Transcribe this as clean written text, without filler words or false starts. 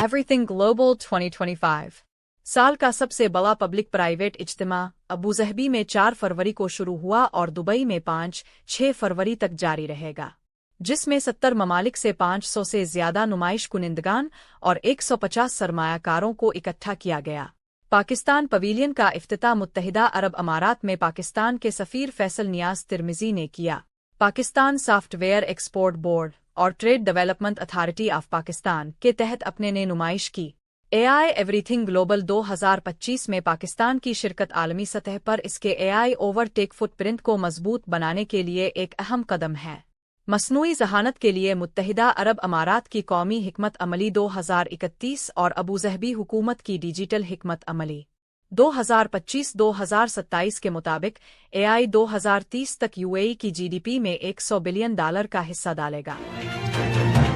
Everything global 2025 साल का सबसे बड़ा पब्लिक प्राइवेट इज्तिमा अबूजहबी में 4 फरवरी को शुरू हुआ और दुबई में 5-6 फरवरी तक जारी रहेगा, जिसमें 70 ममालिक से 500 से ज्यादा नुमाइश कुनिंदगान और 150 सरमायाकारों को इकट्ठा किया गया। पाकिस्तान पवेलियन का इफ्तिताह मुत्तहिदा अरब अमारात में पाकिस्तान के सफ़ीर फैसल नियाज तिर्मिज़ी ने किया। पाकिस्तान सॉफ्टवेयर एक्सपोर्ट बोर्ड और trade development authority of Pakistan के तहत अपने ने नुमाइश की। AI एवरीथिंग ग्लोबल 2025 में पाकिस्तान की शिरकत आलमी सतह पर इसके AI ओवरटेक फुटप्रिंट को मजबूत बनाने के लिए एक अहम कदम है। मसनूई ज़हानत के लिए मुत्तहिदा अरब अमारात की कौमी हिकमत अमली 2031 और अबूजहबी हुकूमत की डिजिटल हिकमत अमली 2025-2027 के मुताबिक AI 2030 तक UAE की GDP में $100 बिलियन का हिस्सा डालेगा।